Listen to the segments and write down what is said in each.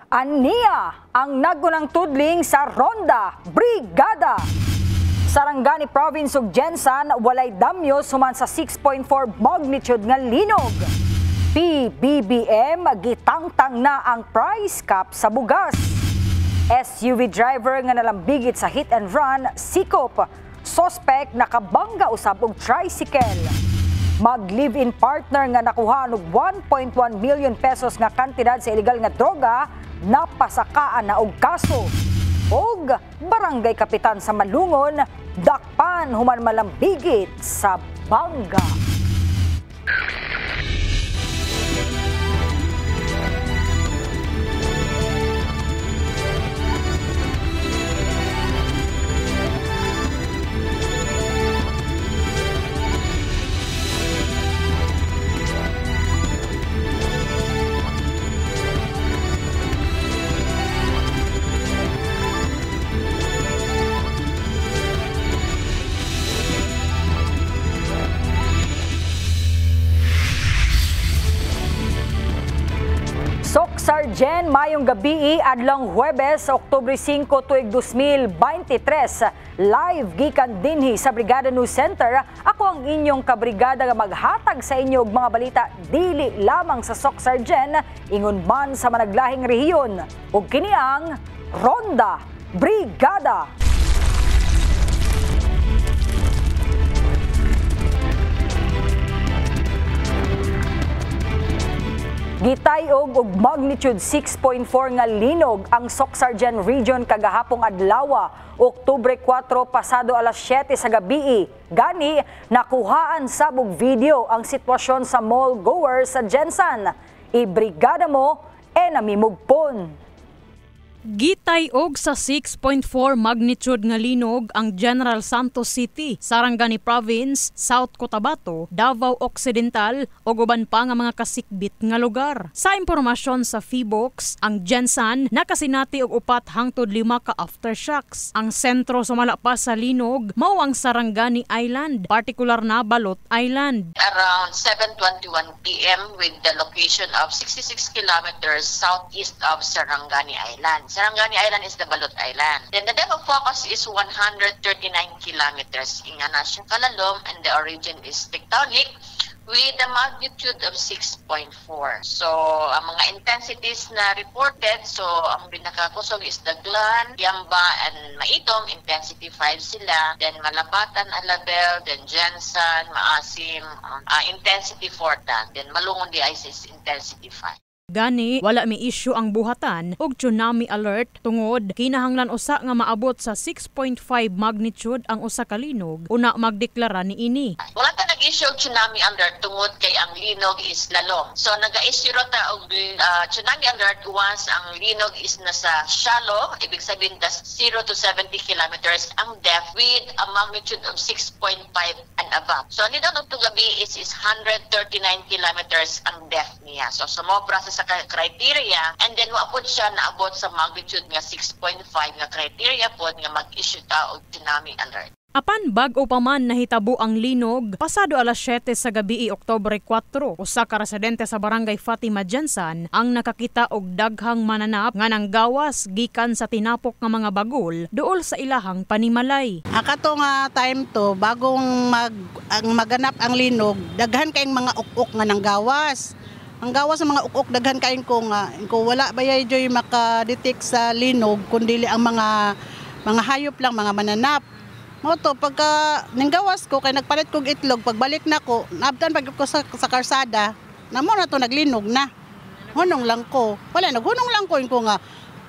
Ania ang nagunang tudling sa Ronda Brigada. Sarangani Province ug Jensan walay damyo suman sa 6.4 magnitude nga linog. PBBM gitangtang na ang price cap sa bugas. SUV driver nga nalambigit sa hit and run sikop. Suspect nakabangga usab og tricycle. Mag-live-in partner nga nakuha og 1.1 million pesos nga kantidad sa illegal nga droga napasakaan na og kaso. Og barangay kapitan sa Malungon dakpan human malambigit sa bangga. Sargen, mayong gabi, adlang Huwebes, Oktubre 5, tuig 2023. Live gikan dinhi sa Brigada News Center. Ako ang inyong kabrigada nga maghatag sa inyo og mga balita dili lamang sa Sok Sargen, ingon man sa managlahing rehiyon. Ug kini ang Ronda Brigada. Gitayog og magnitude 6.4 nga linog ang Socsargen Region kagahapong adlaw, Oktubre 4 pasado alas 7 sa gabi. Gani nakuhaan sabog video ang sitwasyon sa mall goer sa Jensan. Ibrigada mo namimugpon. Gitayog sa 6.4 magnitude nga linog ang General Santos City, Sarangani Province, South Cotabato, Davao Occidental ug uban pa nga mga kasikbit nga lugar. Sa impormasyon sa Feebox, ang Jensan nakasinati og 4 hangtod 5 ka aftershocks. Ang sentro sumala pa sa linog mao ang Sarangani Island, partikular na Balot Island. Around 7:21 p.m. with the location of 66 kilometers southeast of Sarangani Island. Sarangani Island is the Balot Island. Then the depth of focus is 139 kilometers. Ingana siya kalalom and the origin is tectonic with a magnitude of 6.4. So, ang mga intensities na reported, so ang pinakakusog is Daglan, Yamba, and Maitom, intensity 5 sila. Then Malapatan, Alabel, then Jensan, Maasim, intensity 4 ta. Then Malungon di is intensity 5. Gani, wala may issue ang buhatan og tsunami alert tungod kinahanglan usa nga maabot sa 6.5 magnitude ang usa ka linog una magdeklara niini. Wala ta nag-issue og tsunami alert tungod kay ang linog is lalong. So naga-issue ta og tsunami alert once ang linog is nasa shallow, ibig sabihin das 0 to 70 kilometers ang depth with a magnitude of 6.5 and above. So nito og gabi is 139 kilometers ang depth niya. So sumobra sa criteria and then wapod siya naabot sa magnitude nga 6.5 nga criteria pod nga mag-issue ta og tsunami alert. Apan bag-o pa man nahitabo ang linog, pasado alas 7 sa gabi Oktubre 4, usa ka residente sa barangay Fatima Jensan ang nakakita og daghang mananap nga nanggawas gikan sa tinapok nga mga bagol duol sa ilahang panimalay. Akato nga time to bagong maganap ang linog, daghan kayong mga ukok nga nanggawas. Ang gawas sa mga ukok daghan kain ko nga wala bayay joy makadetect sa linog kundi ang mga hayop lang, mga mananap. Mo to pagka ninggawas ko kay nagpalit kog itlog, pagbalik nako naabtan pag ko sa karsada namo na to naglinog na. Hunong lang ko. Wala naghunong lang ko nga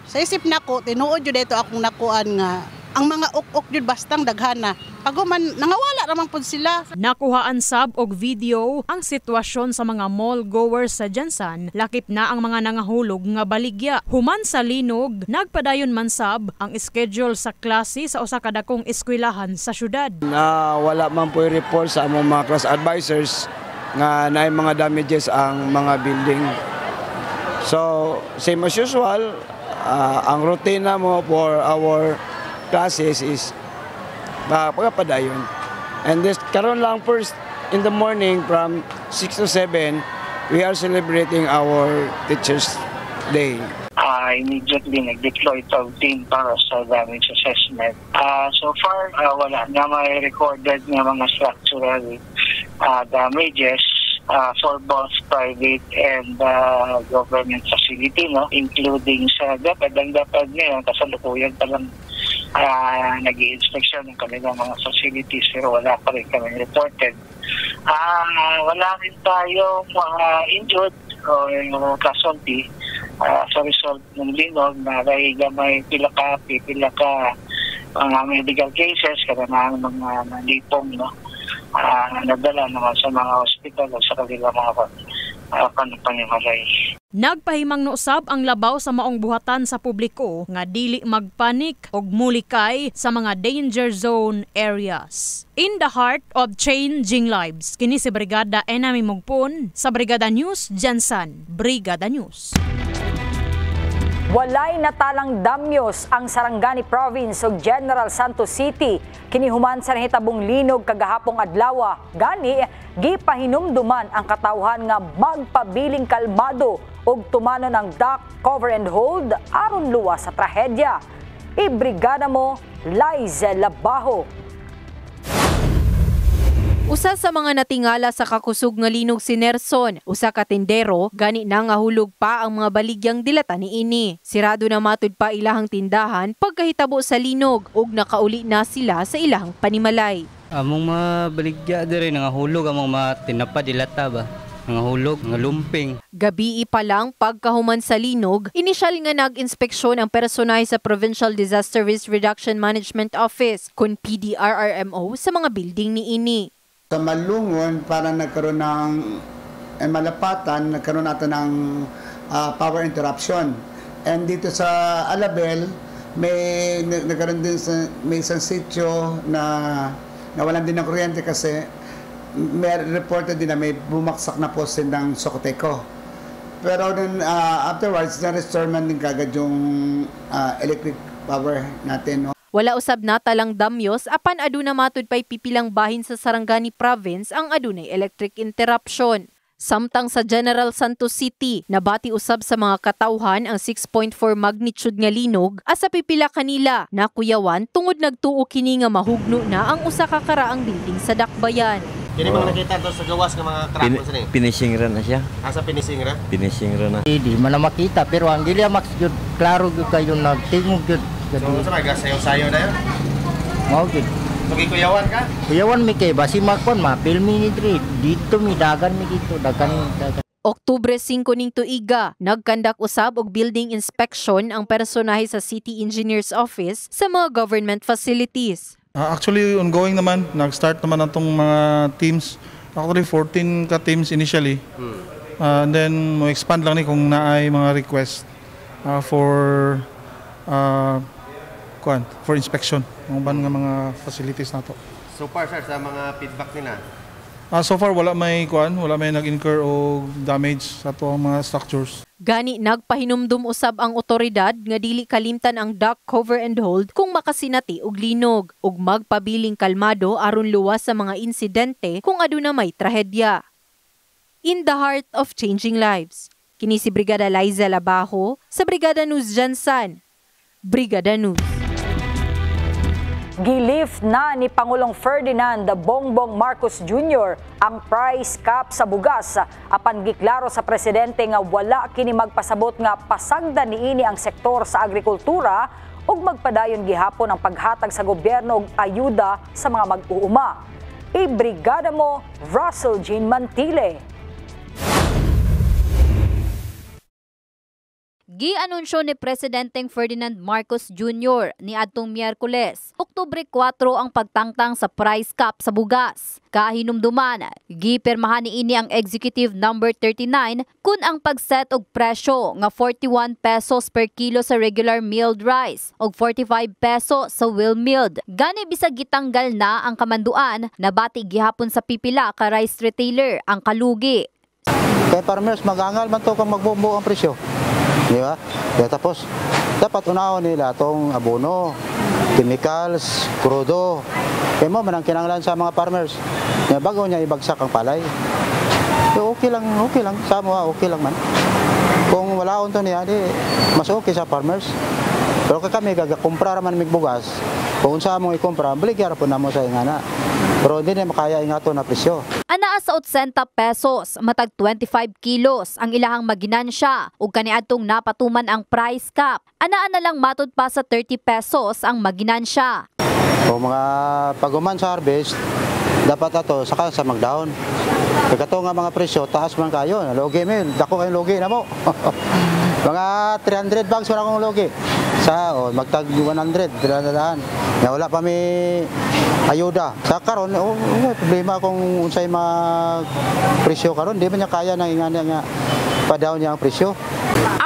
sa isip nako tinuod jud dito akong nakuan nga ang mga ukok jud bastang daghana. Paguman nangawala ramang pud sila. Nakuhaan sab og video ang sitwasyon sa mga mall goers sa Jensan, lakip na ang mga nangahulog nga baligya. Human sa linog, nagpadayon man sab ang schedule sa klase sa usa ka dakong eskwelahan sa syudad. Wala man po report sa among mga class advisors nga naay mga damages ang mga building. So, same as usual, ang routine mo for our classes is pagpadayon. And this karon lang first in the morning from 6 to 7 we are celebrating our teachers day. Immediately nag-deploy tawag team para sa damage assessment. So far, wala na may recorded na mga structural damages for both private and government facility, no? Including sa DepEd. Ang DepEd ngayon, kasalukuyan pa lang nag-i-inspection ng kanilang mga facilities pero wala pa rin kami reported. Wala rin tayong mga injured o casualty sa result ng linog na dahil may pila ka mga medical cases kada na mga nalipong, no? Nadala naman sa mga hospital o sa kanilang mga panimalay. Nagpahimang nousab ang labaw sa maong buhatan sa publiko nga dili magpanik og mulikay sa mga danger zone areas. In the heart of changing lives, kini si Brigada Enami Mugpon sa Brigada News Jensen, Brigada News. Walay natalang damyos ang Sarangani Province ug General Santos City kini human sa nahitabong linog kagahapong adlaw. Gani gipahinumduman ang katawhan nga magpabiling kalmado ug tumanon ang dock cover and hold aron luwas sa trahedya. Ibrigada mo Liza Labajo. Usa sa mga natingala sa kakusog nga linog si Nerson, usa ka tindero, gani na nga hulog pa ang mga baligyang dilata niini. Sirado na matud pa ilahang tindahan pagkahitabo sa linog ug nakauli na sila sa ilahang panimalay. Among mga baligya diri nga hulog among mga tinapa dilata ba. Nga hulog, nga lumping. Gabi pa lang pagkahuman sa linog, inisyal nga nag-inspeksyon ang personay sa Provincial Disaster Risk Reduction Management Office kun PDRRMO sa mga building niini. Sa Malungon, parang nagkaroon ng malapatan, nagkaroon natin ng power interruption. And dito sa Alabel, nagkaroon din may isang sitio na nawalan din ng kuryente kasi may reported din na may bumaksak na poste ng Socoteco. Pero then, afterwards, na-restore man din kagad yung electric power natin. No? Wala usab na talang damyos apan aduna matud pay pipilang bahin sa Sarangani Province ang adunay electric interruption. Samtang sa General Santos City, nabati usab sa mga katawhan ang 6.4 magnitude nga linog asa pipila kanila nakuyawan tungod nagtuo kini nga mahugno na ang usa ka karaang building sa Dakbayan. Kini mga nakita to sa gawas ng mga crack sa ni. Finishing ra na siya. Asa finishing ra? Finishing ra na. Di man na makita pero ang dili max jud klaro gyud kayo nagtingog jud. So sa mga sayo-sayo na yun? Mao gid. Okay, kuyawan ka? Kuyawan mi kay basi makon filmi ni dito mi dagan mi dito dagan. Oktubre 5 ning tuiga, nagkandak usab og building inspection ang personahe sa City Engineer's Office sa mga government facilities. Actually, ongoing naman. Nag-start naman itong mga teams. Actually, 14 ka teams initially. And then, mo-expand lang ni kung naay mga request for inspection. Mga ban nga mga facilities na to. So far, sir, sa mga feedback nila? So far, wala may nag-incur o damage sa to mga structures. Gani nagpahinumdum usab ang otoridad nga dili kalimtan ang dock cover and hold kung makasinati og linog ug magpabiling kalmado aron luwas sa mga insidente kung aduna may trahedya. In the heart of changing lives, kini si Brigada Liza Labajo sa Brigada News Jensen, Brigada News. Gilift na ni Pangulong Ferdinand Bongbong Marcos Jr. ang price cap sa bugas apan giklaro sa presidente nga wala kini magpasabot nga pasagdan niini ang sektor sa agrikultura ug magpadayon gihapon ang paghatag sa gobyerno og ayuda sa mga mag-uuma. Ibrigada mo Russell Jean Mantile. Gi-anunsyo ni Presidenteng Ferdinand Marcos Jr. ni adtong Miyerkules, Oktubre 4 ang pagtangtang sa price cap sa bugas. Kahinumduman, gipirmahan niini ang Executive Number 39 kun ang pagset og presyo nga 41 pesos per kilo sa regular milled rice og 45 peso sa wheel milled. Gani bisag gitanggal na ang kamanduan, nabati gihapon sa pipila ka rice retailer ang kalugi. Kaya farmers magangal man to kung magbumbo ang presyo. Di ba? Kaya tapos, dapat unahon nila itong abono, chemicals, krudo. Kaya mo, manang kinanglan sa mga farmers. Bago niya ibagsak ang palay. So, okay lang. Sa mo, okay lang man. Kung wala unto niya, di mas okay sa farmers. Pero kami gagakumpra raman mig bugas. Kung unsa mo ikumpra, baligya ra po namo sa ingana. Pero hindi na makaya ingato na presyo. Anaa sa 80 pesos, matag 25 kilos ang ilahang maginansya ug kaniadtong napatuman ang price cap. Anaa na lang matud pa sa 30 pesos ang maginansya. Kung mga paguman sa harvest, dapat ato saka sa magdown. Pagkato nga mga presyo, taas man kayo. Logi men, dako kayong logi na mo. Mga 300 bags wala akong logi. Magtag 100, 300. Ya wala pa may ayuda. Sa karon, problema kung unsay presyo karon, di man niya kaya nang ingana nga pa-down niya ang presyo.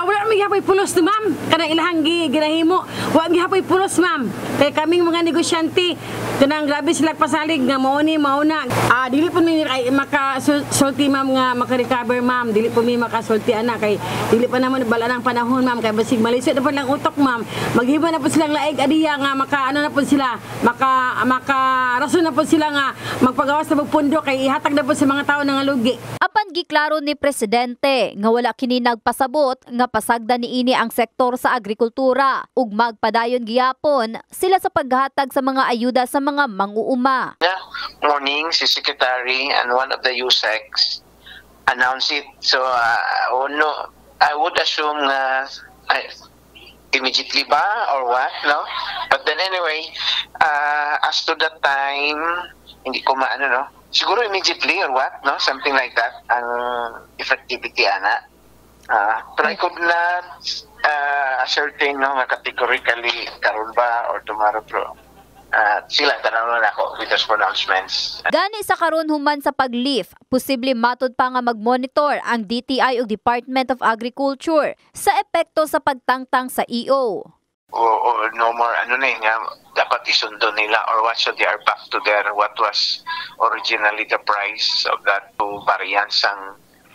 Wala may hapoy pulos to ma'am. Kanang ilahang ginahimo. Wala may hapoy pulos ma'am. Kaya kaming mga negosyante, kanang grabe sila pasalig nga mauna. Dili po mi makasulti ma'am nga maka-recover ma'am. Dili po mi makasulti ana kay dili pa naman bala ng panahon ma'am kay basig malisod na po lang utok ma'am. Maghiba na po silang laig adiya nga na po sila rason na po sila nga magpagawas na pundo kay ihatag na po sa mga tao nga lugi. Apan giklaro ni presidente nga wala kini nagpasabot nga pasagda niini ang sektor sa agrikultura ug magpadayon giyapon sila sa paghatag sa mga ayuda sa mga manguuma. Morning, si Secretary and one of the USECs announced it. So, I would assume immediately ba or what, no? But then anyway, as to that time, hindi ko maano, no? Siguro immediately or what, no? Something like that, ang effectivity, ana. But I could not ascertain, no, categorically, karon ba or tomorrow, bro. Sila tanawon ako with those pronouncements. Gani sa karon human sa pag-lift, posible matud pa nga mag-monitor ang DTI ug Department of Agriculture sa epekto sa pagtangtang sa EO. No more nga dapat isundo nila or what, so they are back to what was originally the price of that two variants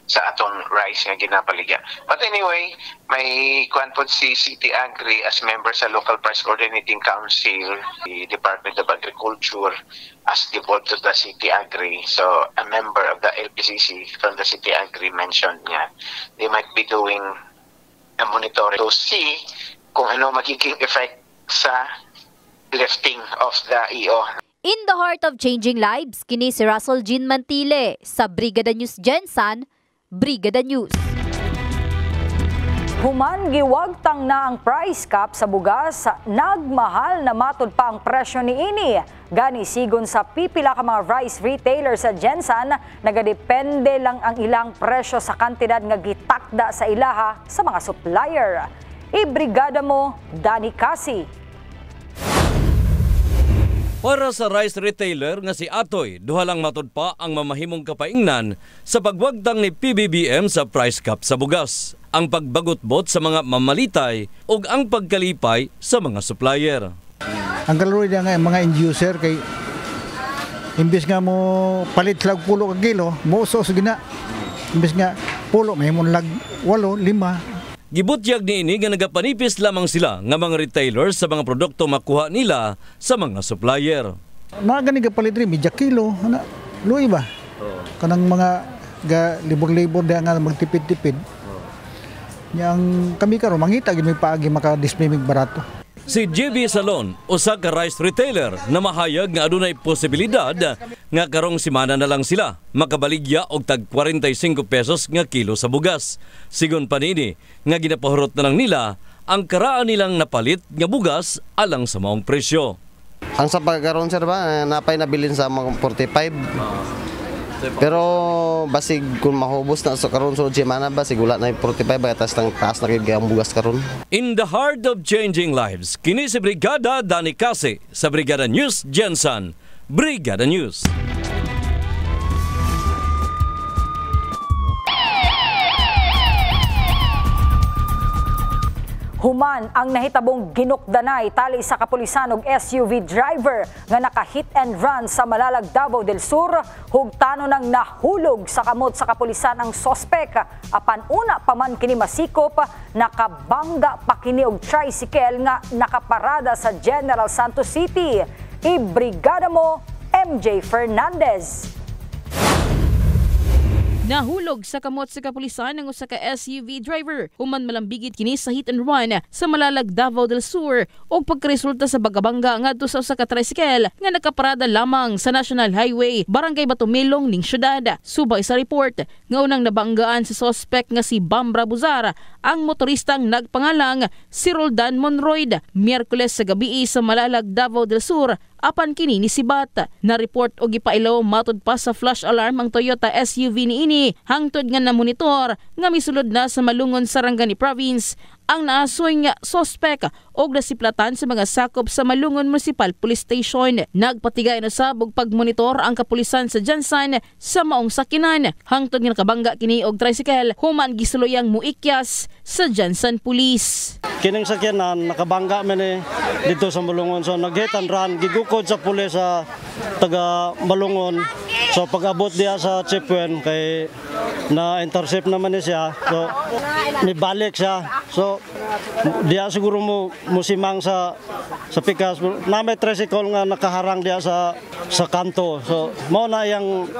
sa atong rice nga ginapaligya. But anyway, may kuan po si City Agri as member sa Local Price Coordinating Council, the Department of Agriculture as devolved to the City Agri. So a member of the LPCC from the City Agri mentioned niya, they might be doing a monitoring to see kung ano magiging effect sa lifting of the EO. In the heart of changing lives, kini si Russell Jean Mantile sa Brigada News Gensan, Brigada News. Human giwagtang na ang price cap sa bugas, nagmahal na matud pa ang presyo niini. Gani sigon sa pipila ka mga rice retailer sa Gensan, nagadepende lang ang ilang presyo sa kantidad nga gitakda sa ilaha sa mga supplier. Ibrigada mo, Dani Kasi. Para sa rice retailer nga si Atoy, duha lang matud pa ang mamahimong kapaingnan sa pagwagtang ni PBBM sa price cap sa bugas, ang pagbagot-bot sa mga mamalitay ug ang pagkalipay sa mga supplier. Ang kaloroy nga mga end user kay imbis nga mo palit lag pulo ka kilo, mo usos gina. Imbis nga pulo may mo lag 8, 5. Gibutyag niini nga nagapanipis lamang sila nga mga retailers sa mga produkto makuha nila sa mga supplier. Mga gani kapalit rin, medya kilo, luy ba? Kanang mga libor-libor diya nga magtipid-tipid. Yang kami karon mangita gid may paagi maka-display mig barato. Si JB Salon, usa ka rice retailer na mahayag nga adunay posibilidad nga karong semana na lang sila makabaligya og tag 45 pesos nga kilo sa bugas. Sigon pa niini nga ginapahurot na lang nila ang karaan nilang napalit nga bugas alang sa maong presyo. Ang sa pagkaroon sir ba, napay nabilin sa mga 45. Pero basig kung mahubos na sa karon sunod semana basig wala na 45 batas nang taas na kay ang bugas karon. In the heart of changing lives, kini si Brigada Dani Kasi sa Brigada News Gensan. Brigada News. Human ang nahitabong ginukdanay tali sa kapulisan og SUV driver nga naka-hit and run sa Malalag, Davao del Sur. Hugtano nang nahulog sa kamot sa kapulisan ang sospek. Apan una pa man kini masikop, nakabangga pa kini og tricycle nga nakaparada sa General Santos City. Ibrigada mo, MJ Fernandez. Nahulog sa kamot sa kapulisan ng usa ka SUV driver human malambigit kini sa hit and run sa Malalag, Davao del Sur og pagkaresulta sa bagabangga ngadto sa usa ka tricycle nga nakaparada lamang sa National Highway, Barangay Batumilong ning syudad. Subay sa report nga unang nabanggaan sa suspect nga si Bambra Buzar, ang motoristang nagpangalang si Roldan Monroyd, Miyerkules sa gabi sa Malalag, Davao del Sur. Apan kini ni sibat na report og gipailaw matud pa sa flash alarm ang Toyota SUV niini hangtod nga na monitor nga misulod na sa Malungon, Sarangani Province ang naasoy nga sospek og nasiplatan sa mga sakop sa Malungon Municipal Police Station. Nagpatigay na sa pagmonitor ang kapulisan sa Jansan sa maong sakinan hangtod nga nakabangga kini og tricycle human gisuluyang muikyas sa Jansan Police. Kining sakyanan nakabangga man dito sa Malungon, so nag-hit and run gigukod sa pulis sa taga Malungon. So pag-abot diya sa Chipwen kay na-intercept naman niya, so nibalik siya. So diya siguro mo musimang sa pikas na may tricycle nga nakaharang diya sa kanto. So mao na yang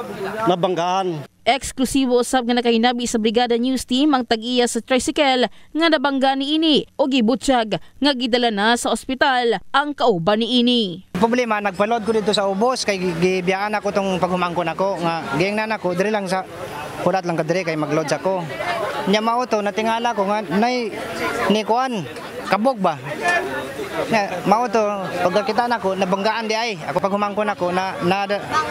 nabanggaan. Eksklusibo usab nga nakahinabi sa Brigada News Team ang tag-iya sa tricycle nga nabangga niini o gibutyag nga gidala na sa ospital ang kauban niini. Problema nagpanood ko dito sa ubos kay gibiyaan ako tong paghumangkon ako nga giingnan ako diri lang sa kulat lang kadiri kay magload ako. Nya mao to natingala ko nga nay ni kuan kabog ba. Mao to pagkakita nako nabanggaan di ay ako paghumangkon ako na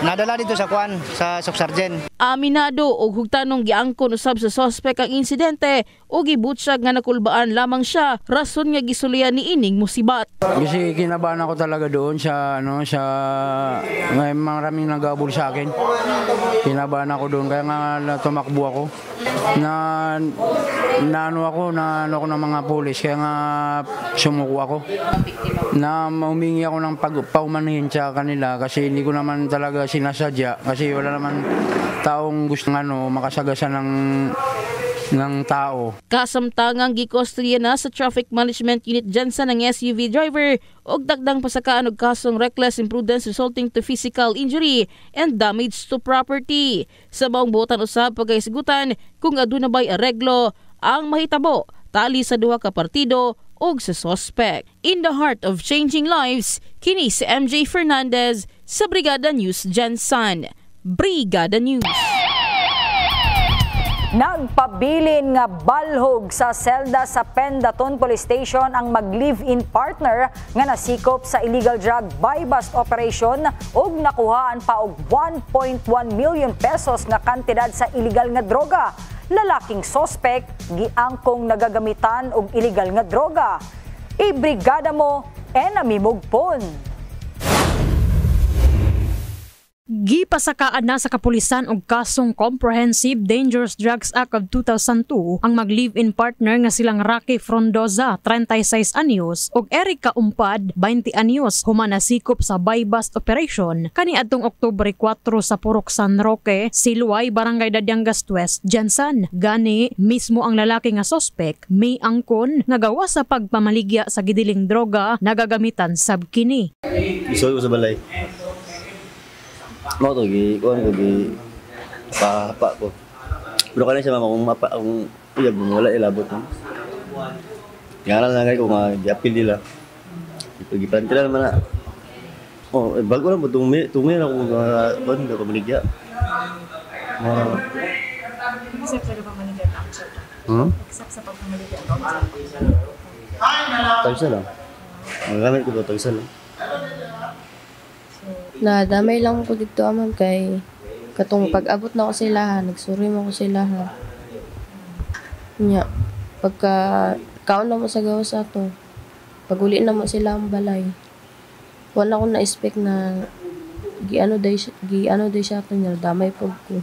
nadala dito sa kuan sa subsergeant. Aminado og hugtanong giangkon usab sa suspect ang insidente o gibutyag nga nakulbaan lamang siya rason nga gisuluyan ni ining musibat. Kasi kinabahan ako talaga doon sa may maraming nagabol sa akin. Kinabahan ako doon kaya nga tumakbo ako. Naano ako ng mga pulis kaya nga sumuko ako. Na humingi ako ng paumanhin sa kanila kasi hindi ko naman talaga sinasadya kasi wala naman taong gusto makasagasan ng tao. Kasamtangang gikustodiya na sa Traffic Management Unit Jansan ng SUV driver og dagdang pasakaan og kasong reckless imprudence resulting to physical injury and damage to property. Sa maong buotan usab pagkahisgutan kung aduna bay areglo ang mahitabo tali sa duha ka partido og sa suspect. In the heart of changing lives, kini si MJ Fernandez sa Brigada News Jansan. Brigada News. Nagpabilin nga balhog sa selda sa Pendaton Police Station ang mag-live-in partner nga nasikop sa illegal drug buy-bust operation ug nakuhaan pa og 1.1 million pesos nga kantidad sa illegal nga droga. Lalaking sospek giangkong nagagamitan og illegal nga droga. Ibrigada mo enami mugpon. Gipasakaan na sa kapulisan og kasong Comprehensive Dangerous Drugs Act of 2002 ang mag-live-in partner nga silang Rocky Frondoza, 36 anyos, ug Erica Umpad, 20 anyos, human nasikop sa buy-bust operation kaniadtong Oktubre 4 sa Purok San Roque, Siluay, Barangay Dadyangas West, Jansan. Gani mismo ang lalaki nga sospek may angkon nga gawa sa pagpamaligya sa gidiling droga nagagamitan sab kini. Isoy ko sa balay. Mau to kuan ko pa ko. Pero kanina siya mama kung mapa kung iya wala ilabot mo. Ngaran lang kay ko nga giapil nila. Ipagipantila naman na. Oh, bago lang tumi na ko kuan ko maligya. Isip sa pamaligya ang sa. Isip sa pamaligya ang Tagsa lang. Magamit ko to tagsa lang. Nadamay lang ko dito aman kay katong pag-abot na ko sila, nagsuri mo ko sila. Nya, pagka kaon na mo sa gawas ato, pag-uli na mo sila ang balay. Wala ko na-expect na giano day siya ato niya, damay po ko.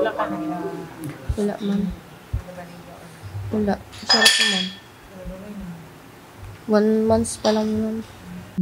Wala ka na? Wala man. Wala, sarap naman. 1 month pa lang naman.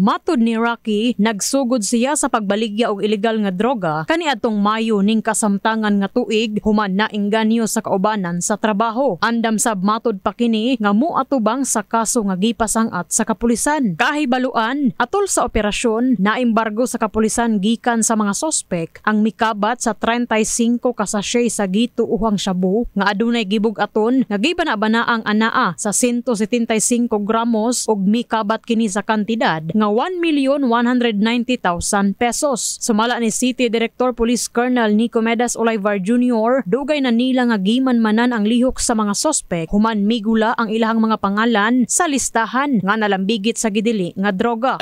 Matud ni Rocky, nagsugod siya sa pagbaligya og ilegal nga droga kaniadtong Mayo ning kasamtangan nga tuig human na engganyo sa kaubanan sa trabaho. Andam sab matud pa kini nga moatubang sa kaso nga gipasang-at sa kapulisan. Kahibaluan, atol sa operasyon, naimbargo sa kapulisan gikan sa mga sospek ang mikabat sa 35 ka sachet sa gituuhang shabu nga adunay gibug-aton nga gibana-banaang anaa sa 175 gramos ug mikabat kini sa kantidad nga 1,190,000 pesos. Sumala ni City Director Police Colonel Nicomedes Olivar Jr., dugay na nila nga gimanmanan ang lihok sa mga sospek human migula ang ilahang mga pangalan sa listahan nga nalambigit sa gidili nga droga.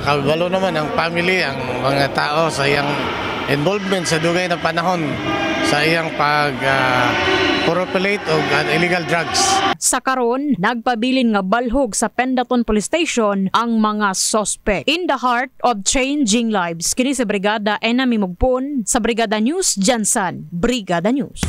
Kabalo naman ang family, ang mga tao sa iyang involvement sa dugay na panahon sa iyang pag-propelate o illegal drugs. Sa karon, nagpabilin nga balhog sa Pendaton Police Station ang mga sospek. In the heart of changing lives, kini sa Brigada Enami Mugpon sa Brigada News Jansan, Brigada News.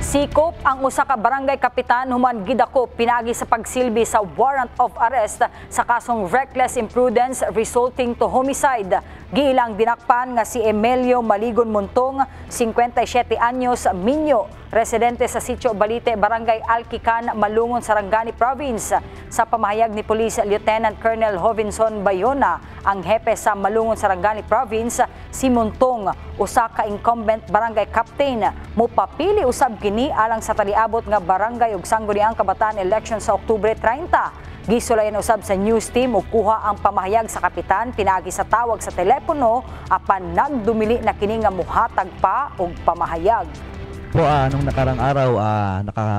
Sikop ang usa ka barangay kapitan human gidakop pinaagi sa pagsilbi sa warrant of arrest sa kasong reckless imprudence resulting to homicide. Giilang dinakpan nga si Emilio Maligon Montong, 57 anyos, Minyo, residente sa Sitio Balite, Barangay Alquican, Malungon, Sarangani Province. Sa pamahayag ni Police Lieutenant Colonel Hovinson Bayona, ang hepe sa Malungon, Sarangani Province, si Montong, usa ka incumbent barangay captain, mupapili usab kini alang sa taliabot nga barangay ug sangguniang kabataan election sa Oktubre 30. Gisulayan usab sa news team ug kuha ang pamahayag sa kapitan pinaagi sa tawag sa telepono apan nagdumili na kini nga muhatag pa og pamahayag. Po, nung nakarang araw,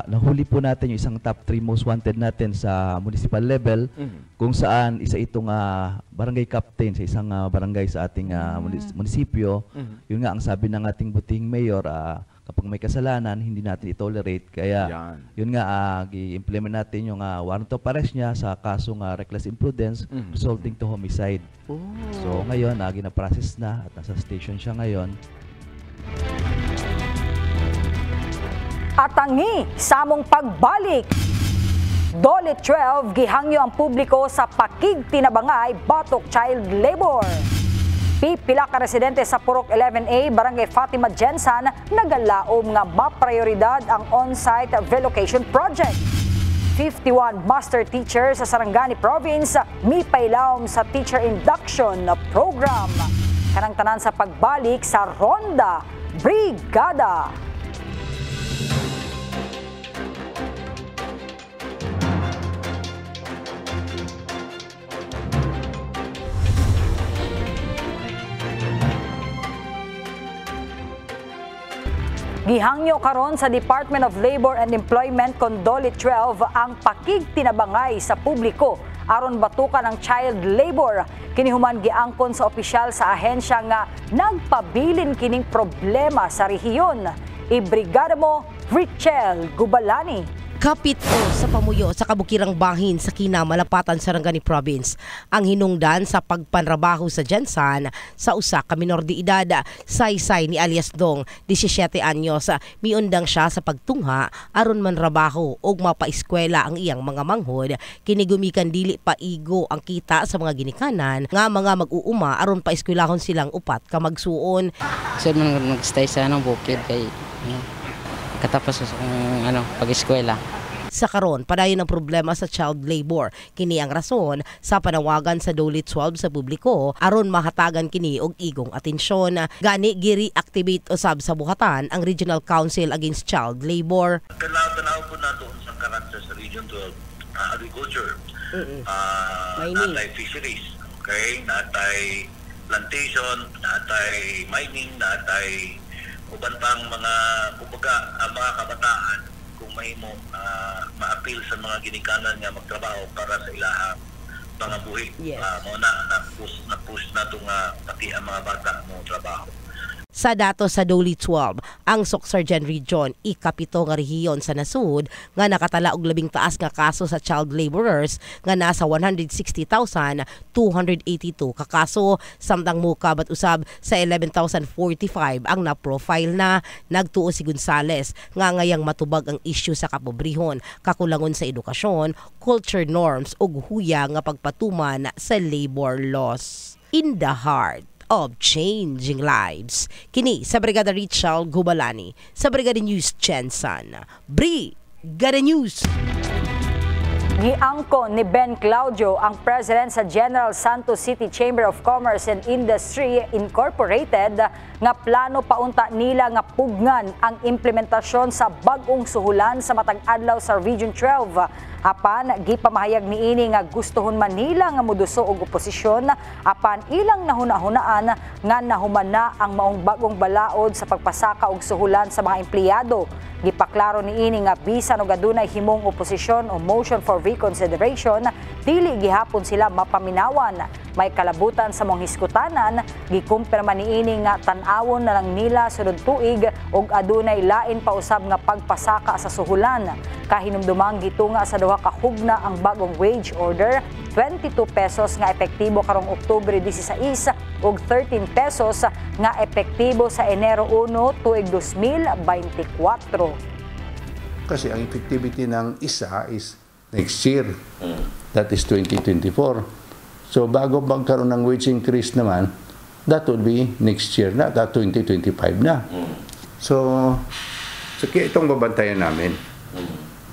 nahuli po natin yung isang top 3 most wanted natin sa municipal level, kung saan isa itong barangay captain sa isang barangay sa ating munisipyo. Yun nga ang sabi ng ating buting mayor, kapag may kasalanan, hindi natin i-tolerate. Kaya yun nga, i-implement natin yung warrant of arrest niya sa kasong reckless imprudence resulting to homicide. So ngayon, gina-process na at nasa station siya ngayon. Atangi samong pagbalik. Dole 12 gihangyo ang publiko sa pakigtinabangay batok child labor. Pipila ka residente sa Purok 11A, Barangay Fatima Jensan, nagalaom nga maprioridad ang on-site relocation project. 51 master teachers sa Sarangani Province mipailawom sa teacher induction program. Kanang tanan sa pagbalik sa Ronda Brigada. Gihangyo karon sa Department of Labor and Employment kon Dole 12 ang pakigtinabangay sa publiko aron batukan ang child labor. Kini human giangkon sa opisyal sa ahensya nga nagpabilin kining problema sa rehiyon. Ibrigada mo, Richel Gubalani. Kapit o sa pamuyo sa kabukirang bahin sa Kinamalapatan, Sarangani Province ang hinungdan sa pagpanrabaho sa Jensan sa usa ka minor de edad. Saysay ni alias Dong, 17 anyos, miundang siya sa pagtungha aron manrabaho og mapaeskwela ang iyang mga manghod. Kinigumikan dili pa igo ang kita sa mga ginikanan nga mga mag-uuma aron paeskwelahon silang upat ka magsuon. Sir, mag-stay sa bukid kay katapos sa pag-eskwela. Sa karon, padayon ang problema sa child labor. Kini ang rason sa panawagan sa Dole 12 sa publiko aron mahatagan kini og igong atensyon. Gani gi-reactivate usab sa buhatan ang Regional Council Against Child Labor. Tanaw po nato sa karakter sa Region 12, agriculture, natay fisheries, okay, natay plantation, natay mining, natay uban pang mga mga kabataan kung mahimo ma-appeal sa mga ginikanan nga magtrabaho para sa ilahang mga buhi. Mo na push na to nga pati ang mga bata mo trabaho. Sa datos sa Doli 12, ang Soccergen Region, ikapito nga rehiyon sa nasud nga nakatala og labing taas nga kaso sa child laborers nga nasa 160,282 ka kaso, samtang mukabat usab sa 11,045 ang na-profile na. Nagtuo si Gonzales nga ngayang matubag ang issue sa kapobrehon, kakulangon sa edukasyon, culture norms ug huya nga pagpatuman sa labor laws. In the heart of changing lives. Kini sa Brigada Richard Gubalani sa Brigada News Jensen. Brigada News. Giangko ni Ben Claudio, ang president sa General Santos City Chamber of Commerce and Industry Incorporated, nga plano paunta nila nga pugnan ang implementasyon sa bag-ong suhulan sa matag adlaw sa Region 12. Apan gipamahayag niini nga gustohon man nila nga moduso og oposisyon apan ilang nahuna-hunaan nga nahuman na ang maong bagong balaod sa pagpasaka og suhulan sa mga empleyado. Gipaklaro niini nga bisan og adunay himong oposisyon o motion for reconsideration, dili gihapon sila mapaminawan. May kalabutan sa mong hiskutanan, gikumpirma niini nga tan-awon na lang nila sunod tuig og adunay lain pa usab nga pagpasaka sa suhulan. Kahinumdumang gitunga sa duha ka hugna ang bagong wage order, 22 pesos nga epektibo karong Oktubre 16 ug 13 pesos nga epektibo sa Enero 1 tuig 2024. Kasi ang effectivity ng isa is next year. That is 2024. So bago magkaroon ng wage increase naman, that will be next year na, that 2025 na. So kaya itong babantayan namin.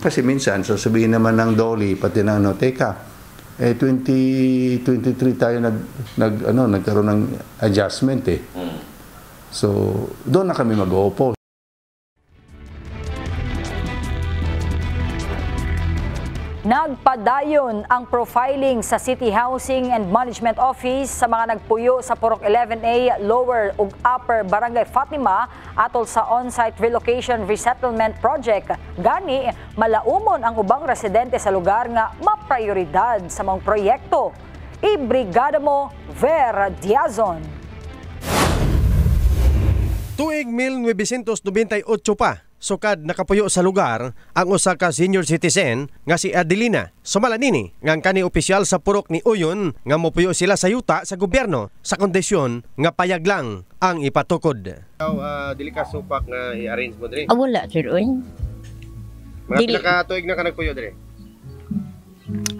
Kasi minsan, sasabihin naman ng Doli, pati ng teka, 2023 tayo nagkaroon ng adjustment eh. So, doon na kami mag-o-oppose. Nagpadayon ang profiling sa City Housing and Management Office sa mga nagpuyo sa Purok 11A, Lower ug Upper Barangay Fatima atol sa on-site relocation resettlement project. Gani, malaumon ang ubang residente sa lugar nga maprioridad sa mga proyekto. Ibrigada mo, Ver Diazon. Tuig 1998 pa, sukad nakapuyo sa lugar ang usa ka senior citizen nga si Adelina. Sumalanini nga kani opisyal sa purok ni Uyon nga mopuyo sila sa yuta sa gobyerno sa kondisyon nga payag lang ang ipatukod. Dili ka supak nga i-arrange mo diri? Wala sir oy. Mga pila ka tuig na ka nagpuyo diri?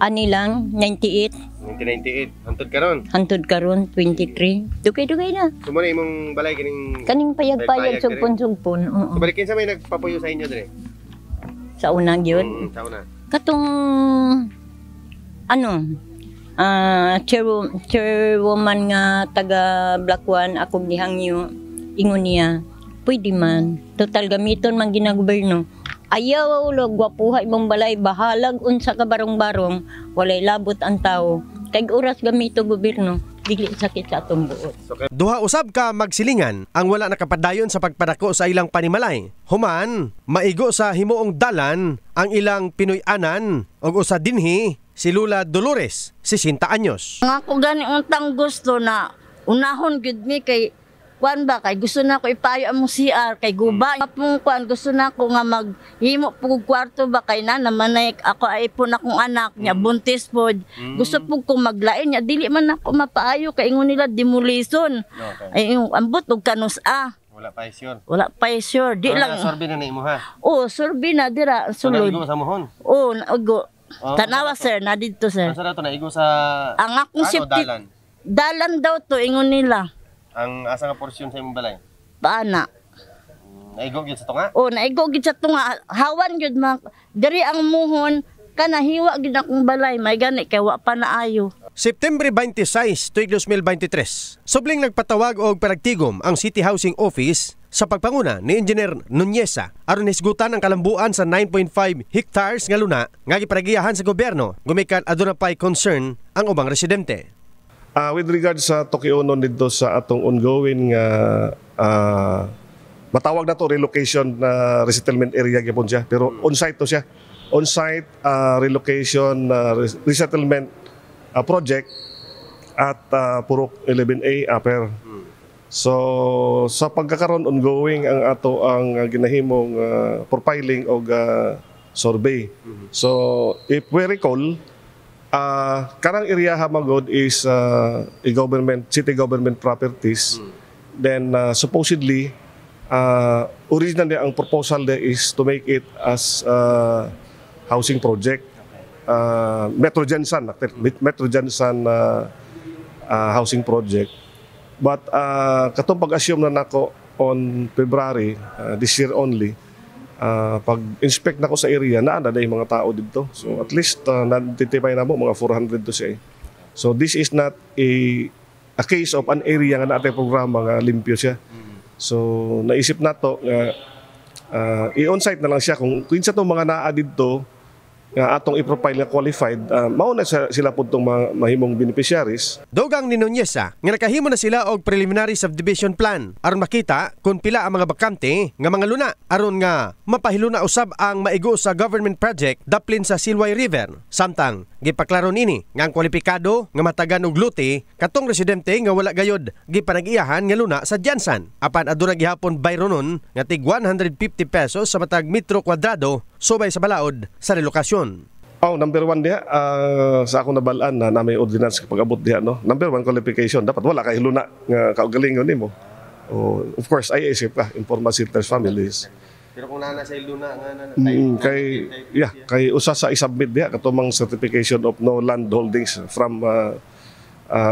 Ani lang 98. 1998. Hantod karon. Hantod karon 23. Dugay-dugay na. Sumuna imong balay kining payag-payag sugpon-sugpon. Oo. Balikin sa may nagpapuyo sa inyo dire. Sa una gyud. Sa una. Katong chairwoman nga taga Black One akong gihangyo ingon niya, pwede man. Total gamiton man ginagobyerno. Ayaw ulog gwapuha imong balay bahalag unsa ka barong-barong walay labot ang tao kay oras gamito gobyerno dili sakit sa atong buot. Duha usab ka magsilingan ang wala nakapadayon sa pagpadako sa ilang panimalay. Human maigo sa himuong dalan ang ilang Pinoy-anan ug usa dinhi si Lula Dolores, 60 anyos. Nga ko gani untang gusto na unahon gud mi kay kuan ba kay gusto na ko ipayo ang CR kay guba apong kuan gusto na ko nga maghimo pug kwarto ba kay na naman ako ay po na kong anak nya buntis pod gusto pug ko maglain nya dili man ako mapaayo kay ingon nila demolition ay ambot og kanus-a wala pa sure di lang sorbi na imo ha sorbi na dira sulod naigo sa mohon naigo tanawa sir na dito sir asa to naigo sa ang akong safety dalan daw to ingon nila. Ang asa nga porsyon sa imong balay? Baana. Naigo gyud sa tunga? Naigo gyud sa tunga. Hawan gyud diri ang muhon kana hiwa gyud akong balay may gani kay wa pa naayo. September 26, tuig 2023. Subling nagpatawag og panagtigom ang City Housing Office sa pagpanguna ni Engineer Nuneza aron hisgutan ang kalambuan sa 9.5 hectares nga luna nga giparagiyahan sa gobyerno gumikan aduna pay concern ang ubang residente. With regards sa Tokyonon dito sa atong ongoing matawag na to relocation resettlement area gyapon siya pero on-site to siya. On-site relocation resettlement project at Purok 11A Upper. So sa pagkakaroon ongoing ang ato ang ginahimong profiling o survey. So if we recall, karang area hamagod is city government properties. Then supposedly originally ang proposal there is to make it as housing project. Metro Jansan housing project. But katong pag-assume na nako on February this year only, pag-inspect nako sa area na yung mga tao dito. So at least natitipay na mo mga 400 to siya. So this is not a case of an area nga natin programa nga limpyo siya. So naisip na to i-on-site na lang siya kung kinsa tong mga naa dito nga atong i-profile nga qualified, mao na sila po itong mahimong beneficiaries. Dogang ni Nuneza nga nakahimo na sila og preliminary subdivision plan aron makita kung pila ang mga bakante nga mga luna aron nga mapahiluna usab ang maigo sa government project daplin sa Silway River. Samtang gipaklaro nini nga ang kwalipikado nga matagan og lote katong residente nga wala gayod gipanag-iyahan nga luna sa Jansan. Apan aduna gihapon bayronon nga tig 150 pesos sa matag metro kwadrado subay sa balaod sa relokasyon. Number one diha, sa akong nabalaan na may ordinance kapag abot diha, no? Number one qualification, dapat wala kay luna nga kaugalingon nimo. Of course, ay isip ka, informal settlers families. Pero kung nana sa luna nga kay usa sa isubmit diha katumang certification of no land holdings from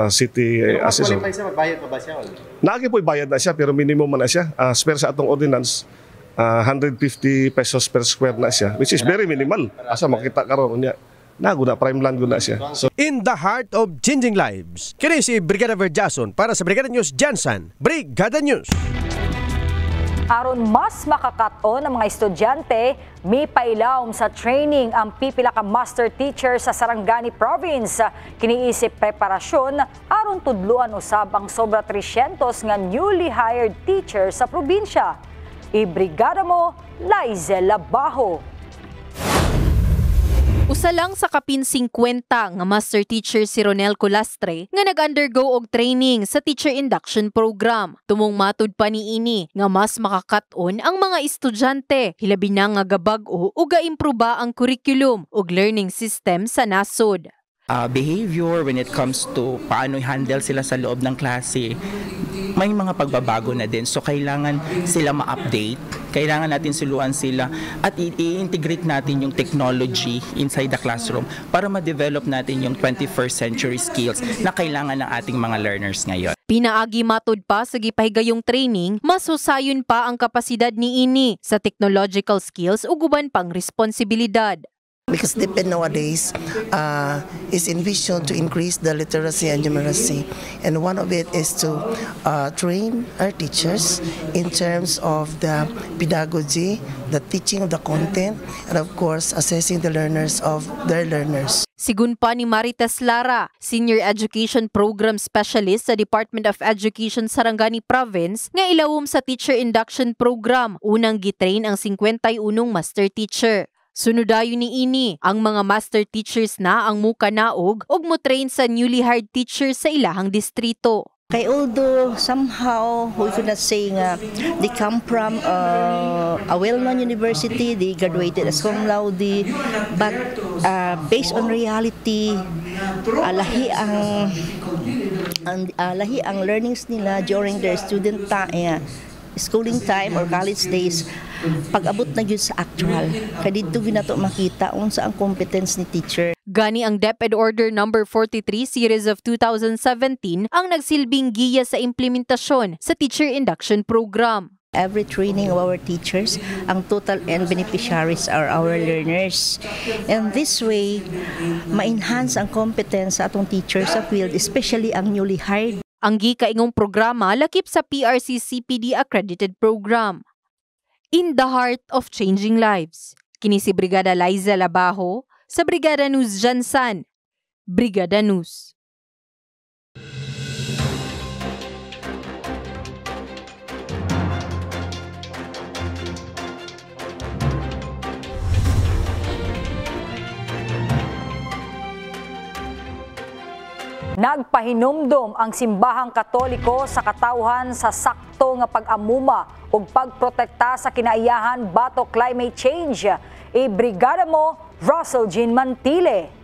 city assessor. Qualify siya, magbayad pa ba siya? Naagi po bayad na siya pero minimum man na siya. As per sa atong ordinance, 150 pesos per square na siya, which is very minimal. Asa makita karon niya. Naguna prime land guna siya. So, in the heart of changing lives, kini si Brigada Verjason para sa Brigada News Jansan. Brigada News. Aron mas makakaton ang mga estudyante, may pailawom sa training ang pipila ka master teacher sa Sarangani Province. Kiniisip preparasyon aron tudluan usab ang sobra 300 nga newly hired teacher sa probinsya. Ibrigada mo, Laizela Baho. Usa lang sa kapin 50 nga master teacher si Ronel Colastre nga nag-undergo og training sa teacher induction program. Tumong matud pa niini nga mas makakaton ang mga estudyante, hilabi na nga gabag-o ug gaimproba ang curriculum ug learning system sa nasod. Behavior when it comes to paano i-handle sila sa loob ng klase, may mga pagbabago na din. So kailangan sila ma-update, kailangan natin suluan sila at i-integrate natin yung technology inside the classroom para ma-develop natin yung 21st century skills na kailangan ng ating mga learners ngayon. Pinaagi matud pa sa gipahigayong training, mas husayon pa ang kapasidad niini sa technological skills ug uban pang responsibilidad. Because DepEd nowadays is envisioned to increase the literacy and numeracy. And one of it is to train our teachers in terms of the pedagogy, the teaching of the content, and of course, assessing the learners of their learners. Sigun pa ni Marites Lara, Senior Education Program Specialist sa Department of Education Sarangani Province, nga ilawom sa Teacher Induction Program, unang gitrain ang 51 master teacher. Sunudayo ni ini ang mga master teachers na ang mukanaog og mo-train sa newly hired teachers sa ilahang distrito. Kay although somehow we could not say nga they come from a well-known university, they graduated as cum laude, but based on reality, lahi ang learnings nila during their student time, schooling time or college days, pag-abot na yun sa actual. Kaya dito ginato makita unsa ang competence ni teacher. Gani ang DepEd Order No. 43 Series of 2017 ang nagsilbing giya sa implementasyon sa Teacher Induction Program. Every training of our teachers, ang total end beneficiaries are our learners. And this way, ma-enhance ang competence sa atong teachers sa field, especially ang newly hired. Ang gikaingong programa lakip sa PRC-CPD accredited program. In the heart of changing lives. Kini si Brigada Laizela Baho sa Brigada News Jansan. Brigada News. Nagpahinumdom ang simbahang Katoliko sa katawhan sa sakto nga pag-amuma ug pagprotekta sa kinaiyahan batok climate change. Ibrigada mo, Russell Jean Mantile.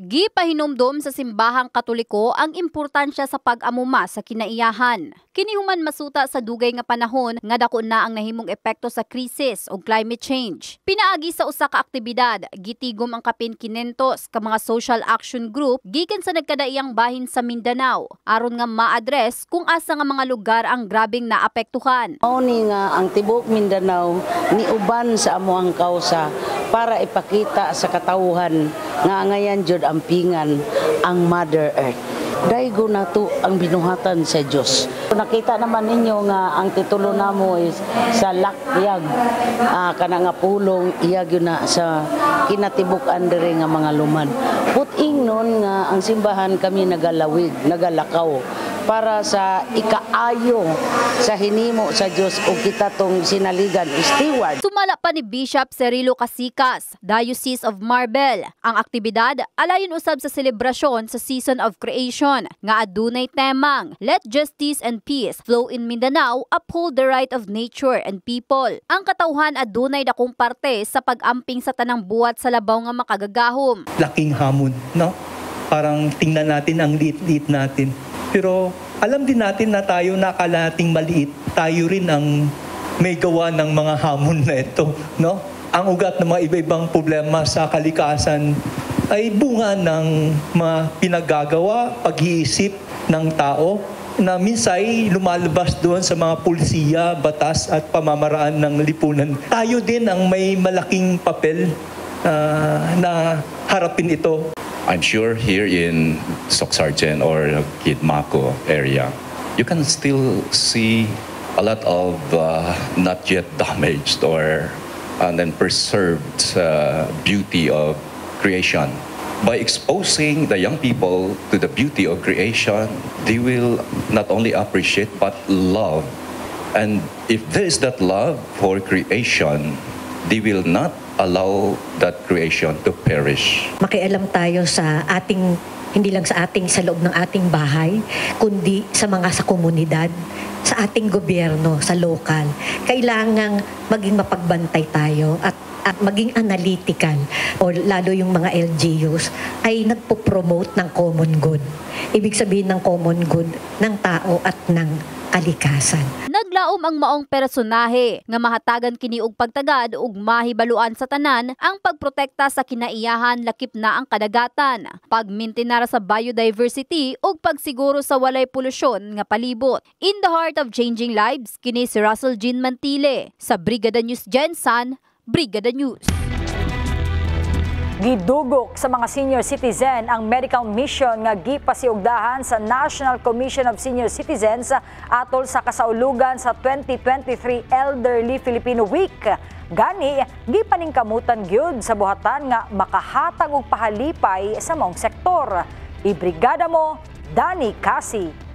Gipahinumdom sa simbahang Katoliko ang importansya sa pag-amuma sa kinaiyahan. Kinihuman masuta sa dugay nga panahon nga dako na ang nahimong epekto sa krisis o climate change. Pinaagi sa usa ka aktibidad, gitigom ang kapin 500 ka mga social action group gikan sa nagkadaiyang bahin sa Mindanao aron nga ma-address kung asa nga mga lugar ang grabing naapektuhan. Mao ni nga ang tibuok Mindanao ni uban sa amuang kausa para ipakita sa katawhan nga ngayon jud ampingan ang Mother Earth. Daigo na to ang binuhatan sa Diyos. Nakita naman ninyo nga ang titulo namo is sa lakyag. Kana nga pulong iyag yun na sa kinatibuk-an diri nga mga lumad. Puting nun nga ang simbahan kami nagalawig, nagalakaw para sa ikaayo sa hinimo sa Diyos o kita tong sinaligan steward. Sumala pa ni Bishop Cirilo Casikas, Diocese of Marbel. Ang aktibidad alayon usab sa selebrasyon sa Season of Creation nga adunay temang Let Justice and Peace Flow in Mindanao, Uphold the Right of Nature and People. Ang katawhan adunay dakong parte sa pag-amping sa tanang buhat sa labaw nga makagagahom. Laking hamon, no? Parang tingnan natin ang liit-liit natin. Pero alam din natin na tayo nakalating maliit, tayo rin ang may gawa ng mga hamon na ito, no? Ang ugat ng mga iba-ibang problema sa kalikasan ay bunga ng mga pinagagawa, pag-iisip ng tao na minsan ay lumalabas doon sa mga pulisiya, batas at pamamaraan ng lipunan. Tayo din ang may malaking papel na harapin ito. I'm sure here in Soksargen or Kidmako area, you can still see a lot of not yet damaged or and then preserved beauty of creation. By exposing the young people to the beauty of creation, they will not only appreciate but love. And if there is that love for creation, they will not allow that creation to perish. Makialam tayo sa ating, hindi lang sa ating sa loob ng ating bahay, kundi sa mga sa komunidad, sa ating gobyerno, sa lokal. Kailangang maging mapagbantay tayo at maging analytical o lalo yung mga LGUs ay nagpo-promote ng common good. Ibig sabihin ng common good ng tao at ng kalikasan. Naglaom ang maong personahe nga mahatagan kini og pagtagad ug mahibaluan sa tanan ang pagprotekta sa kinaiyahan lakip na ang kadagatan, pagmintinar sa biodiversity ug pagsiguro sa walay polusyon nga palibot. In the heart of changing lives, kini si Russell Jean Mantile sa Brigada News Gensan, Brigada News. Gidugok sa mga senior citizen ang medical mission nga gipasiugdahan sa National Commission of Senior Citizens atol sa kasaulugan sa 2023 Elderly Filipino Week. Gani, gipaningkamutan gyud sa buhatan nga makahatag og pahalipay sa maong sektor. Ibrigada mo, Danny Kasi.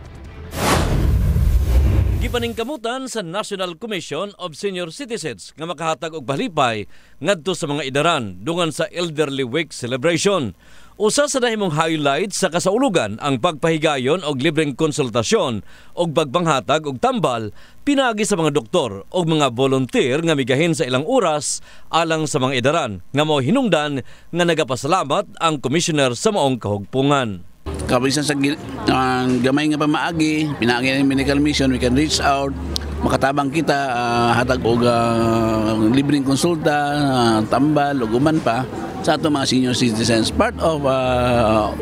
Gipaningkamutan sa National Commission of Senior Citizens nga makahatag og pahalipay ngadto sa mga idaran dungan sa Elderly Week celebration. Usa sa nahimong highlight sa kasaulugan ang pagpahigayon og libreng konsultasyon og pagpanghatag og tambal pinagi sa mga doktor og mga volunteer nga migahin sa ilang oras alang sa mga idaran nga mao hinungdan nga nagapasalamat ang commissioner sa maong kahugpungan. Kabisan sa gamay nga pamaagi, pinaagi ng medical mission, we can reach out, makatabang kita, hatag og libreng konsulta, tambal, o guman pa sa ato mga senior citizens. Part of our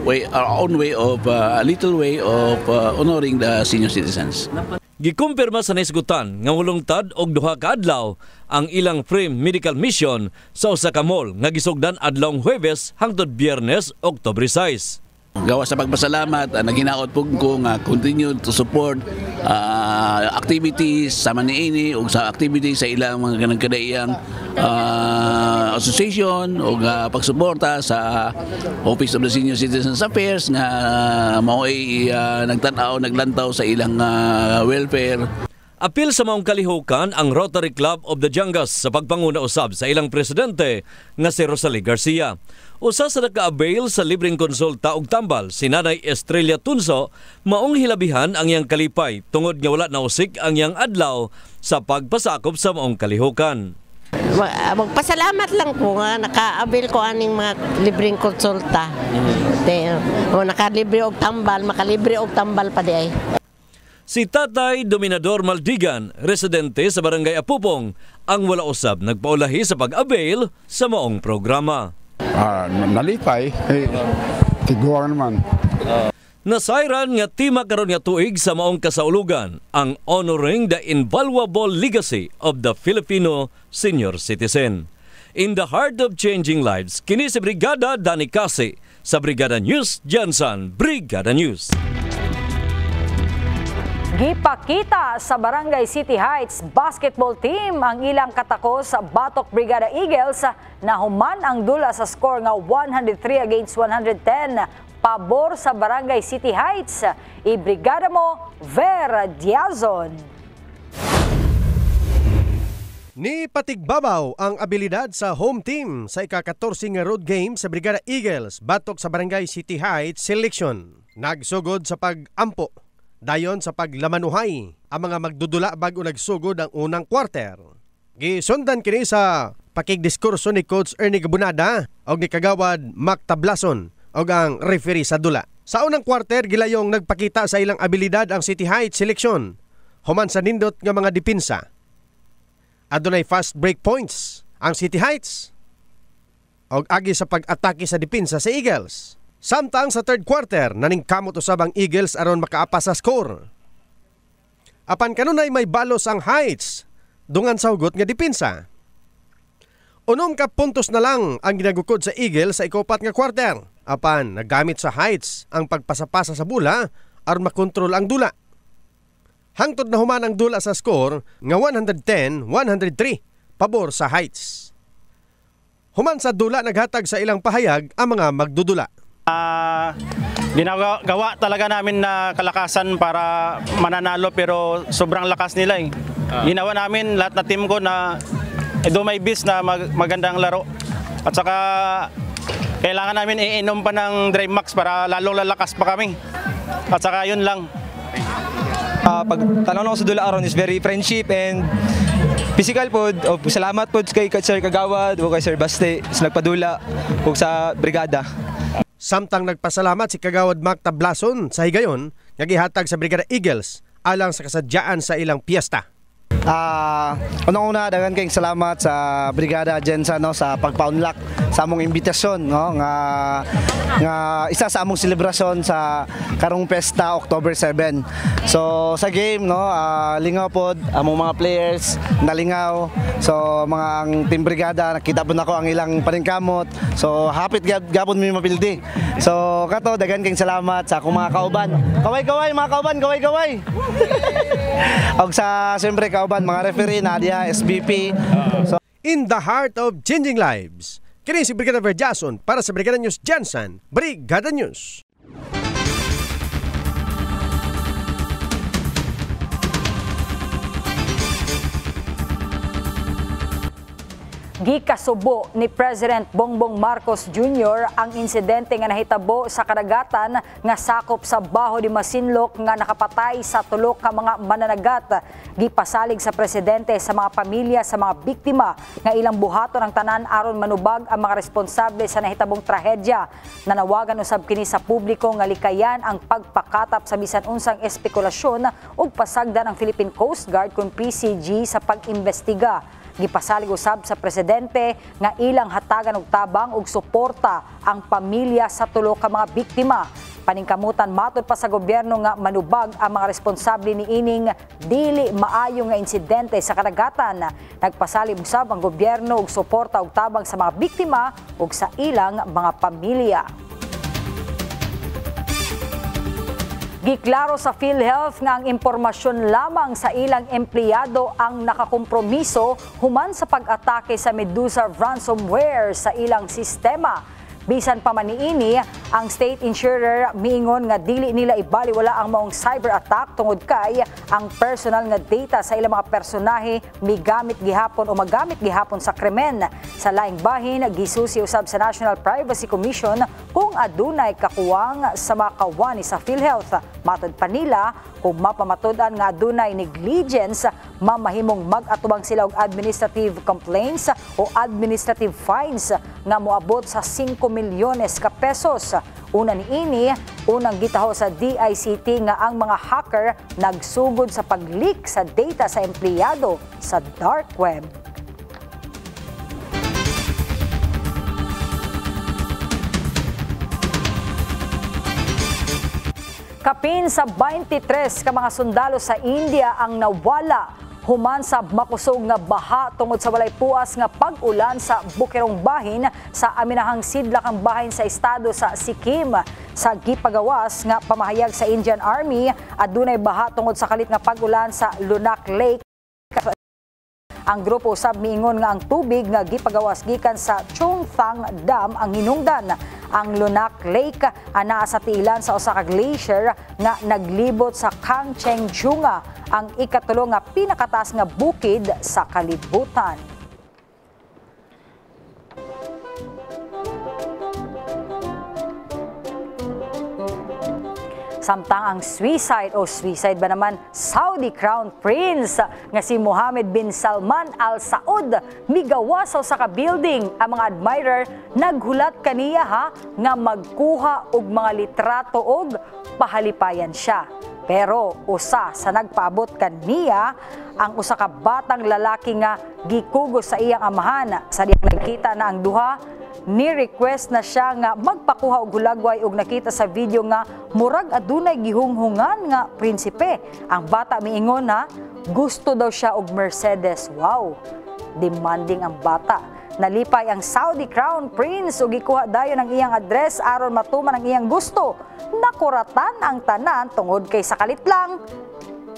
own way of, a little way of honoring the senior citizens. Gikumpirma sa naisgutan nga mulungtad og duha ka adlaw ang ilang free medical mission sa usa ka mall nga gisugdan adlawng Huwebes hangtod Biyernes, Oktubre 6. Gawa sa pagpasalamat, naghinaot po ko nga continue to support activities sa maniini o sa activities sa ilang mga nagkadaiyang association o pagsuporta sa Office of the Senior Citizens Affairs nga mao'y nagtanaw, naglantaw sa ilang welfare. Apil sa maong kalihukan ang Rotary Club of the Jangas sa pagpanguna usab sa ilang presidente nga si Rosalie Garcia. Usa sa naka-avail sa libreng konsulta og tambal si Nanay Estrella Tunso, maong hilabihan ang iyang kalipay tungod nga wala na usik ang iyang adlaw sa pagpasakop sa maong kalihukan. Magpasalamat lang po nga naka-avail ko aning mga libreng konsulta. Nakalibre og tambal, makalibre og tambal pa di ay. Si Tatay Dominador Maldigan, residente sa Barangay Apupong, ang wala usab nagpaulahi sa pag-avail sa maong programa. Nalipay, tiguan naman. Nasayran nga tima karon nga tuig sa maong kasaulugan ang honoring the invaluable legacy of the Filipino senior citizen. In the heart of changing lives, kini si Brigada Danny Kasi sa Brigada News Jansan, Brigada News. Gipakita sa Barangay City Heights basketball team ang ilang katakos sa Batok Brigada Eagles na human ang dula sa score nga 103-110 pabor sa Barangay City Heights. Ibrigada mo, Vera Diazon. Ni patigbabaw ang abilidad sa home team sa ika-14 nga road game sa Brigada Eagles batok sa Barangay City Heights selection. Nagsugod sa pag-ampo. Dayon sa paglamanuhay ang mga magdudula bago nagsugod ang unang quarter. Gisundan kini sa pakigdiskurso ni Coach Ernie Gabunada o ni Kagawad Mac Tablason o ang referee sa dula. Sa unang quarter, gilayong nagpakita sa ilang abilidad ang City Heights seleksyon. Human sa nindot nga mga dipinsa. Adunay fast break points ang City Heights o agi sa pag-atake sa dipinsa sa Eagles. Samtang sa third quarter, naningkamot usab ang Eagles aron makaapa sa score. Apan kanunay may balos ang Heights, dungan sa hugot nga dipinsa. Unom ka puntos na lang ang ginagukod sa Eagles sa ikopat nga quarter. Apan naggamit sa Heights ang pagpasapasa sa bula aron makontrol ang dula. Hangtod na human ang dula sa score nga 110-103 pabor sa Heights. Human sa dula naghatag sa ilang pahayag ang mga magdudula. Ginagawa talaga namin na kalakasan para mananalo pero sobrang lakas nila eh. Ginawa namin lahat na team ko na do my best na magandang laro. At saka kailangan namin iinom pa ng Dry Max para lalong lalakas pa kami. At saka yun lang. Pag tanong ako sa dula aron is very friendship and physical pod. Salamat pod kay Sir Kagawad o kay Sir Baste sa nagpadula o sa brigada. Samtang nagpasalamat si Kagawad Mac Tablason sa higayon nga gihatag sa Brigada Eagles alang sa kasadyaan sa ilang piyesta. Unang-una, dagan kayong salamat sa Brigada Jensa no, sa pagpaunlak sa among imbitasyon no, nga isa sa among selebrasyon sa karong pesta October 7. So sa game no, lingaw pod among mga players nalingaw. So mga ang team Brigada nakita po nako ang ilang paningkamot. So hapit gapon mi mapildi. So kato dagan kayong salamat sa akong mga kauban. Kaway-kaway mga kauban, kaway-kaway. Og sa siyempre kauban mga referee Nadia, SBP. In the heart of changing lives, kini si Brigada Verjason para sa Brigada News Jansan, Brigada News. Gikasubo ni President Bongbong Marcos Jr. ang insidente nga nahitabo sa kadagatan nga sakop sa Baho de Masinloc nga nakapatay sa tulok ka mga mananagat. Gipasalig sa presidente sa mga pamilya sa mga biktima nga ilang buhaton ang tanan aron manubag ang mga responsable sa nahitabong trahedya. Nanawagan usab kini sa publiko nga likayan ang pagpakatap sa bisan unsang espekulasyon ug pasagdan ang Philippine Coast Guard kung PCG sa pag-imbestiga. Gipasalig usab sa presidente nga ilang hatagan og tabang ug suporta ang pamilya sa tulo ka mga biktima. Paningkamutan matud pa sa gobyerno nga manubag ang mga responsable ni ining dili maayo nga insidente sa kadagatan. Nagpasalig usab ang gobyerno og suporta og tabang sa mga biktima ug sa ilang mga pamilya. Giklaro sa PhilHealth nga ang impormasyon lamang sa ilang empleyado ang nakakompromiso human sa pag-atake sa Medusa ransomware sa ilang sistema. Bisan pa man niini, ang state insurer miingon nga dili nila ibaliwala ang maong cyber attack tungod kay ang personal nga data sa ilang mga personahe migamit gihapon o magamit gihapon sa krimen. Sa laing bahin, gisusi usab sa National Privacy Commission kung adunay kakuwang sa mga kawani sa PhilHealth. Matod pa nila, kung mapamatud-an nga adunay negligence, mamahimong mag-atubang sila og administrative complaints o administrative fines nga moabot sa 5 milyones ka pesos. Una niini, unang gitaho sa DICT nga ang mga hacker nagsugod sa pag-leak sa data sa empleyado sa dark web. Kapin sa 23 ka mga sundalo sa India ang nawala human sa makusog nga baha tungod sa walay puas nga pag-ulan sa Bukirong bahin sa aminahang sidlakang bahin sa estado sa Sikkim. Sa gipagawas nga pamahayag sa Indian Army, adunay baha tungod sa kalit nga pag-ulan sa Lunak Lake. Ang grupo usab miingon nga ang tubig nga gipagawas gikan sa Chungthang Dam ang hinungdan. Ang Lunak Lake anaa sa tiilan sa usa ka glacier nga naglibot sa Kangchenjunga, ang ikatulo nga pinakataas nga bukid sa kalibutan. Samtang ang suicide ba naman Saudi Crown Prince nga si Mohammed bin Salman Al Saud migawas sa ka building. Ang mga admirer naghulat kaniya nga magkuha og mga litrato og pahalipayan siya. Pero usa sa nagpaabot kaniya ang usa ka batang lalaki nga gikugos sa iyang amahan. Sa diyang nagkita na ang duha, ni-request na siya nga magpakuha og hulagway og nakita sa video nga murag adunay gihunghungan nga prinsipe. Ang bata miingon gusto daw siya og Mercedes. Wow, demanding ang bata. Nalipay ang Saudi Crown Prince ug gikuha dayon ang iyang address aron matuman ang iyang gusto. Nakuratan ang tanan tungod kay sakalit lang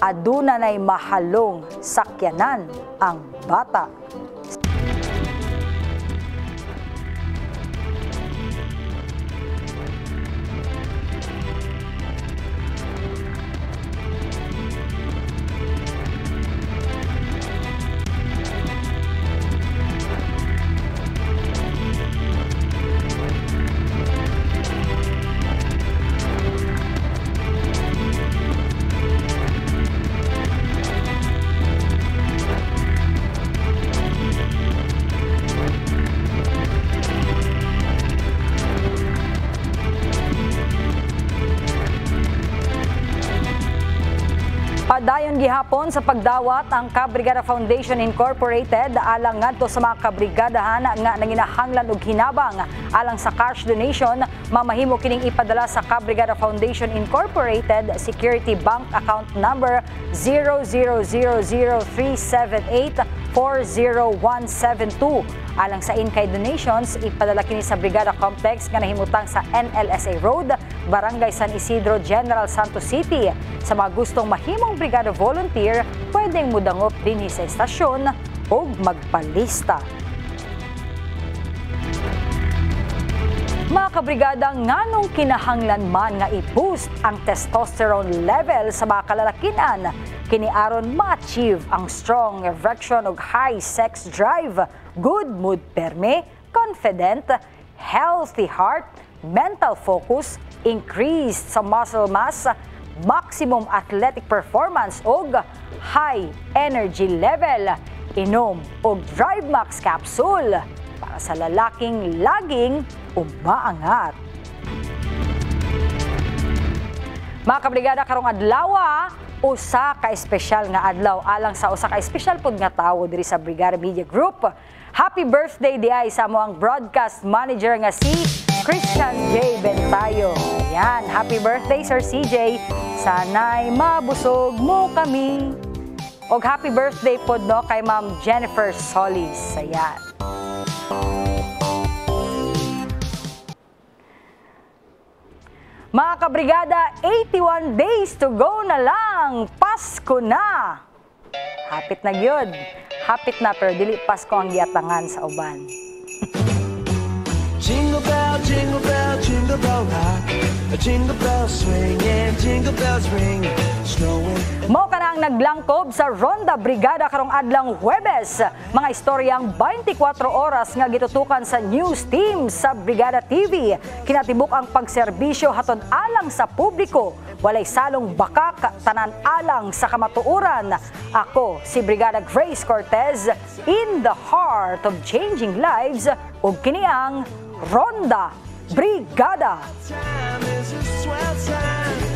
aduna nay mahalong sakyanan ang bata. Padayon gihapon sa pagdawat ang Kabrigada Foundation Incorporated alang ngadto sa mga kabrigadahan nga nanginahanglan og hinabang alang sa cash donation. Mamahimo kining ipadala sa Kabrigada Foundation Incorporated Security Bank Account Number 0000378400172. Alang sa in-kind donations, ipadala kini sa Brigada Complex nga nahimutang sa NLSA Road, Barangay San Isidro, General Santos City. Sa mga gustong mahimong Brigada Volunteer, pwedeng mudangop dinhi sa estasyon o magpalista. Mga kabrigada, nganong kinahanglan man nga i-boost ang testosterone level sa mga kalalakinan, kini aron ma-achieve ang strong erection ug high sex drive, good mood perme, confident, healthy heart, mental focus, increased sa muscle mass, maximum athletic performance ug high energy level. Inom og Drive Max capsule para sa lalaking laging umaangat. Mga kabrigada, karong adlaw usa ka espesyal nga adlaw alang sa usa ka espesyal pod nga tawo diri sa Brigada Media Group. Happy birthday diay sa amoang broadcast manager nga si Christian J. Bentayo. Yan, happy birthday Sir CJ. Sana'y mabusog mo kami. Og happy birthday pod no kay Ma'am Jennifer Solis. Ayan. Mga kabrigada, 81 days to go na lang. Pasko na. Hapit na gyud. Hapit na pero dili Pasko ang giatangan sa uban. Jingle bell, jingle Jingle bells swing and jingle bells ring. Snowing. Mao ka na ang naglangkob sa Ronda Brigada karong adlang Huwebes. Mga istoryang 24 oras nga gitutukan sa news team sa Brigada TV. Kinatibuk ang pagserbisyo hatod alang sa publiko. Walay salong bakak, tanan alang sa kamatuuran. Ako si Brigada Grace Cortez, in the heart of changing lives, ug kini ang Ronda Brigada. Time is a swell time.